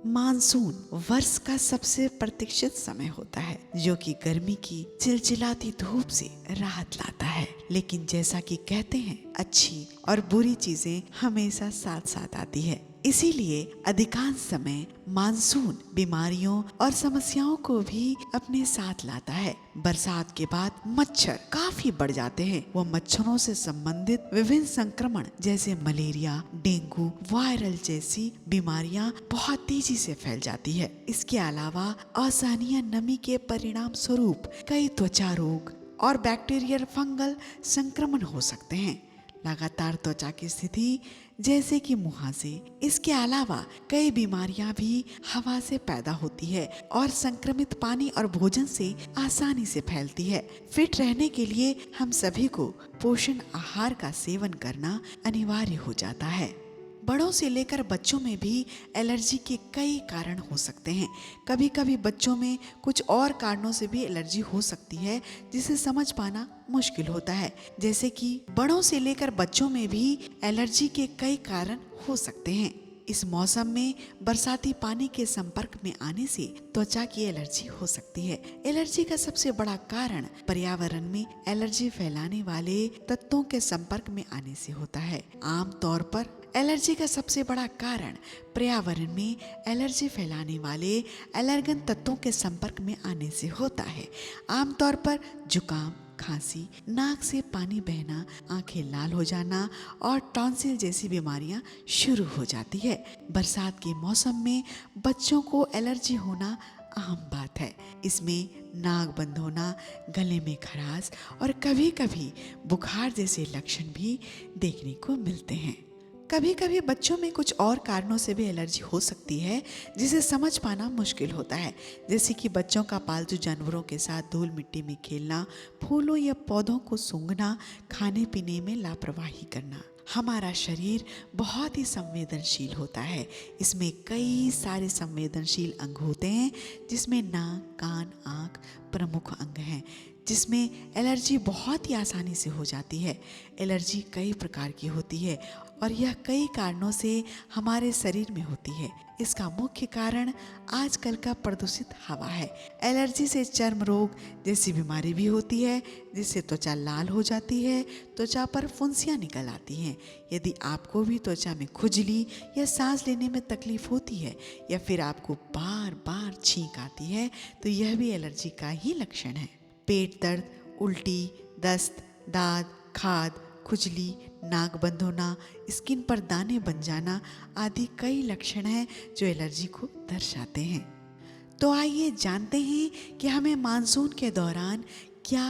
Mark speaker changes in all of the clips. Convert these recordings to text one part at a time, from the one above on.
Speaker 1: Monsoon वर्ष का सबसे प्रतीक्षित समय होता है जो कि गर्मी की चिलचिलाती धूप से राहत लाता है। लेकिन जैसा कि कहते हैं, अच्छी और बुरी चीजें हमेशा साथ साथ आती है। इसीलिए अधिकांश समय मानसून बीमारियों और समस्याओं को भी अपने साथ लाता है। बरसात के बाद मच्छर काफी बढ़ जाते हैं। वो मच्छरों से संबंधित विभिन्न संक्रमण जैसे मलेरिया, डेंगू, वायरल जैसी बीमारियां बहुत तेजी से फैल जाती है। इसके अलावा असहनीय नमी के परिणाम स्वरूप कई त्वचा रोग और बैक्टीरियल फंगल संक्रमण हो सकते हैं। लगातार त्वचा की स्थिति जैसे कि मुहासे, इसके अलावा कई बीमारियां भी हवा से पैदा होती है और संक्रमित पानी और भोजन से आसानी से फैलती है। फिट रहने के लिए हम सभी को पोषण आहार का सेवन करना अनिवार्य हो जाता है। बड़ों से लेकर बच्चों में भी एलर्जी के कई कारण हो सकते हैं। कभी कभी बच्चों में कुछ और कारणों से भी एलर्जी हो सकती है जिसे समझ पाना मुश्किल होता है। जैसे कि बड़ों से लेकर बच्चों में भी एलर्जी के कई कारण हो सकते हैं। इस मौसम में बरसाती पानी के संपर्क में आने से त्वचा की एलर्जी हो सकती है। एलर्जी का सबसे बड़ा कारण पर्यावरण में एलर्जी फैलाने वाले तत्वों के संपर्क में आने से होता है। आमतौर पर एलर्जी का सबसे बड़ा कारण पर्यावरण में एलर्जी फैलाने वाले एलर्गन तत्वों के संपर्क में आने से होता है। आमतौर पर जुकाम, खांसी, नाक से पानी बहना, आंखें लाल हो जाना और टॉन्सिल जैसी बीमारियां शुरू हो जाती है। बरसात के मौसम में बच्चों को एलर्जी होना आम बात है। इसमें नाक बंद होना, गले में खराश और कभी कभी बुखार जैसे लक्षण भी देखने को मिलते हैं। कभी कभी बच्चों में कुछ और कारणों से भी एलर्जी हो सकती है जिसे समझ पाना मुश्किल होता है। जैसे कि बच्चों का पालतू जानवरों के साथ धूल मिट्टी में खेलना, फूलों या पौधों को सूंघना, खाने पीने में लापरवाही करना। हमारा शरीर बहुत ही संवेदनशील होता है। इसमें कई सारे संवेदनशील अंग होते हैं जिसमें नाक, कान, आँख प्रमुख अंग हैं जिसमें एलर्जी बहुत ही आसानी से हो जाती है। एलर्जी कई प्रकार की होती है और यह कई कारणों से हमारे शरीर में होती है। इसका मुख्य कारण आजकल का प्रदूषित हवा है। एलर्जी से चर्म रोग जैसी बीमारी भी होती है जिससे त्वचा लाल हो जाती है, त्वचा पर फुंसियाँ निकल आती हैं। यदि आपको भी त्वचा में खुजली या सांस लेने में तकलीफ होती है या फिर आपको बार बार छींक आती है तो यह भी एलर्जी का ही लक्षण है। पेट दर्द, उल्टी, दस्त, दाद, खाद, खुजली, नाक बंद होना, स्किन पर दाने बन जाना आदि कई लक्षण हैं जो एलर्जी को दर्शाते हैं। तो आइए जानते हैं कि हमें मानसून के दौरान क्या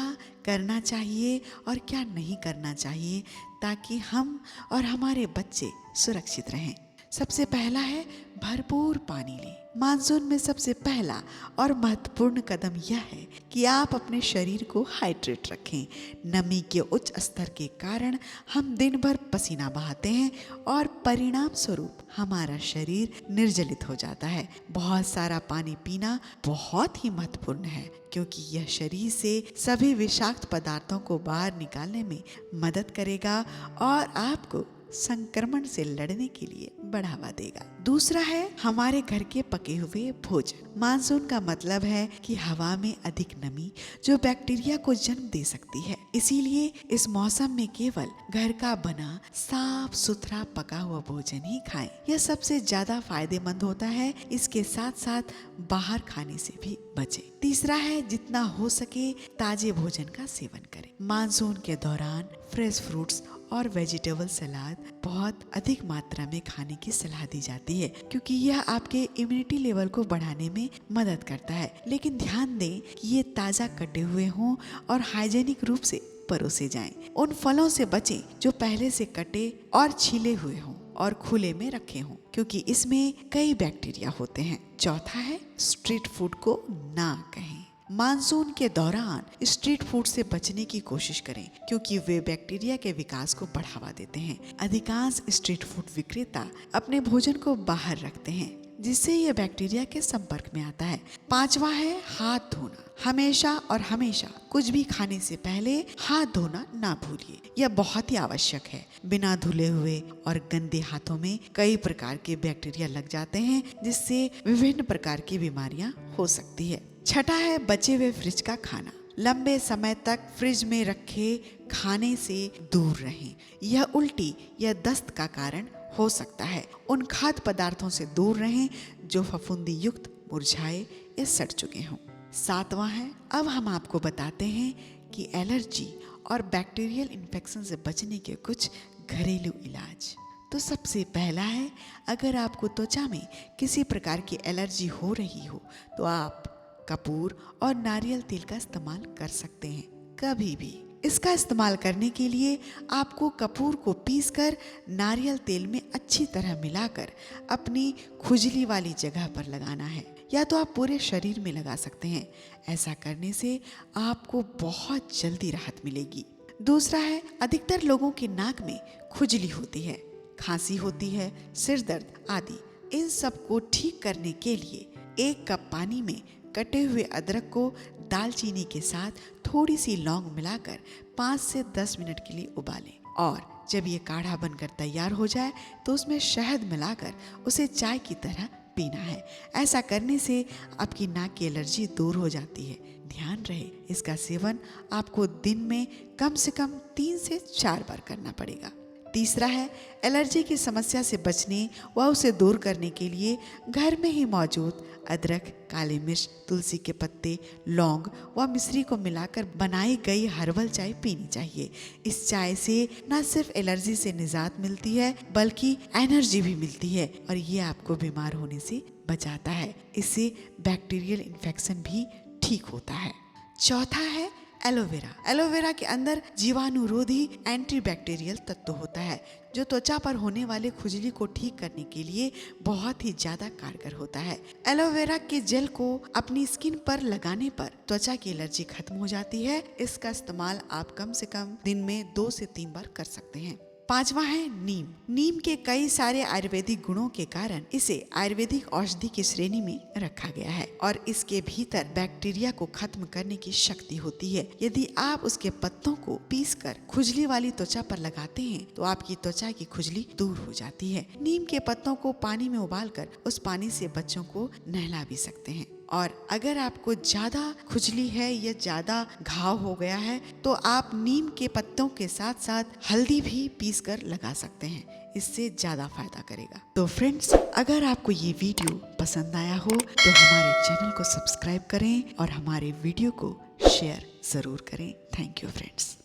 Speaker 1: करना चाहिए और क्या नहीं करना चाहिए ताकि हम और हमारे बच्चे सुरक्षित रहें। सबसे पहला है भरपूर पानी लें। मानसून में सबसे पहला और महत्वपूर्ण कदम यह है कि आप अपने शरीर को हाइड्रेट रखें। नमी के उच्च स्तर के कारण हम दिन भर पसीना बहाते हैं और परिणाम स्वरूप हमारा शरीर निर्जलित हो जाता है। बहुत सारा पानी पीना बहुत ही महत्वपूर्ण है क्योंकि यह शरीर से सभी विषाक्त पदार्थों को बाहर निकालने में मदद करेगा और आपको संक्रमण से लड़ने के लिए बढ़ावा देगा। दूसरा है हमारे घर के पके हुए भोजन। मानसून का मतलब है कि हवा में अधिक नमी जो बैक्टीरिया को जन्म दे सकती है। इसीलिए इस मौसम में केवल घर का बना साफ सुथरा पका हुआ भोजन ही खाएं। यह सबसे ज्यादा फायदेमंद होता है। इसके साथ साथ बाहर खाने से भी बचें। तीसरा है जितना हो सके ताजे भोजन का सेवन करें। मानसून के दौरान फ्रेश फ्रूट्स और वेजिटेबल सलाद बहुत अधिक मात्रा में खाने की सलाह दी जाती है क्योंकि यह आपके इम्यूनिटी लेवल को बढ़ाने में मदद करता है। लेकिन ध्यान दें कि ये ताज़ा कटे हुए हों और हाइजेनिक रूप से परोसे जाएं। उन फलों से बचें जो पहले से कटे और छीले हुए हों और खुले में रखे हों क्योंकि इसमें कई बैक्टीरिया होते हैं। चौथा है स्ट्रीट फूड को ना कहें। मानसून के दौरान स्ट्रीट फूड से बचने की कोशिश करें क्योंकि वे बैक्टीरिया के विकास को बढ़ावा देते हैं। अधिकांश स्ट्रीट फूड विक्रेता अपने भोजन को बाहर रखते हैं जिससे यह बैक्टीरिया के संपर्क में आता है। 5वां है हाथ धोना। हमेशा और हमेशा कुछ भी खाने से पहले हाथ धोना ना भूलिए, यह बहुत ही आवश्यक है। बिना धुले हुए और गंदे हाथों में कई प्रकार के बैक्टीरिया लग जाते हैं, जिससे विभिन्न प्रकार की बीमारियां हो सकती है। 6वां है बचे हुए फ्रिज का खाना। लंबे समय तक फ्रिज में रखे खाने से दूर रहें, यह उल्टी या दस्त का कारण हो सकता है। उन खाद्य पदार्थों से दूर रहें जो फफूंदी युक्त, मुरझाए या सड़ चुके हों। 7वां है, अब हम आपको बताते हैं कि एलर्जी और बैक्टीरियल इन्फेक्शन से बचने के कुछ घरेलू इलाज। तो सबसे पहला है, अगर आपको त्वचा में किसी प्रकार की एलर्जी हो रही हो तो आप कपूर और नारियल तेल का इस्तेमाल कर सकते हैं। कभी भी इसका इस्तेमाल करने के लिए आपको कपूर को पीसकर नारियल तेल में अच्छी तरह मिलाकर अपनी खुजली वाली जगह पर लगाना है, या तो आप पूरे शरीर में लगा सकते हैं। ऐसा करने से आपको बहुत जल्दी राहत मिलेगी। दूसरा है, अधिकतर लोगों के नाक में खुजली होती है, खांसी होती है, सिर दर्द आदि। इन सब को ठीक करने के लिए 1 कप पानी में कटे हुए अदरक को दालचीनी के साथ थोड़ी सी लौंग मिलाकर 5 से 10 मिनट के लिए उबालें, और जब ये काढ़ा बनकर तैयार हो जाए तो उसमें शहद मिलाकर उसे चाय की तरह पीना है। ऐसा करने से आपकी नाक की एलर्जी दूर हो जाती है। ध्यान रहे, इसका सेवन आपको दिन में कम से कम 3 से 4 बार करना पड़ेगा। तीसरा है, एलर्जी की समस्या से बचने व उसे दूर करने के लिए घर में ही मौजूद अदरक, काली मिर्च, तुलसी के पत्ते, लौंग व मिश्री को मिलाकर बनाई गई हर्बल चाय पीनी चाहिए। इस चाय से न सिर्फ एलर्जी से निजात मिलती है बल्कि एनर्जी भी मिलती है, और ये आपको बीमार होने से बचाता है। इससे बैक्टीरियल इन्फेक्शन भी ठीक होता है। चौथा है एलोवेरा। एलोवेरा के अंदर जीवाणुरोधी एंटीबैक्टीरियल तत्व होता है, जो त्वचा पर होने वाले खुजली को ठीक करने के लिए बहुत ही ज्यादा कारगर होता है। एलोवेरा के जेल को अपनी स्किन पर लगाने पर त्वचा की एलर्जी खत्म हो जाती है। इसका इस्तेमाल आप कम से कम दिन में 2 से 3 बार कर सकते हैं। 5वां है नीम। नीम के कई सारे आयुर्वेदिक गुणों के कारण इसे आयुर्वेदिक औषधि की श्रेणी में रखा गया है, और इसके भीतर बैक्टीरिया को खत्म करने की शक्ति होती है। यदि आप उसके पत्तों को पीसकर खुजली वाली त्वचा पर लगाते हैं तो आपकी त्वचा की खुजली दूर हो जाती है। नीम के पत्तों को पानी में उबालकर उस पानी से बच्चों को नहला भी सकते हैं। और अगर आपको ज्यादा खुजली है या ज्यादा घाव हो गया है तो आप नीम के पत्तों के साथ साथ हल्दी भी पीसकर लगा सकते हैं, इससे ज्यादा फायदा करेगा। तो फ्रेंड्स, अगर आपको ये वीडियो पसंद आया हो तो हमारे चैनल को सब्सक्राइब करें और हमारे वीडियो को शेयर जरूर करें। Thank you friends.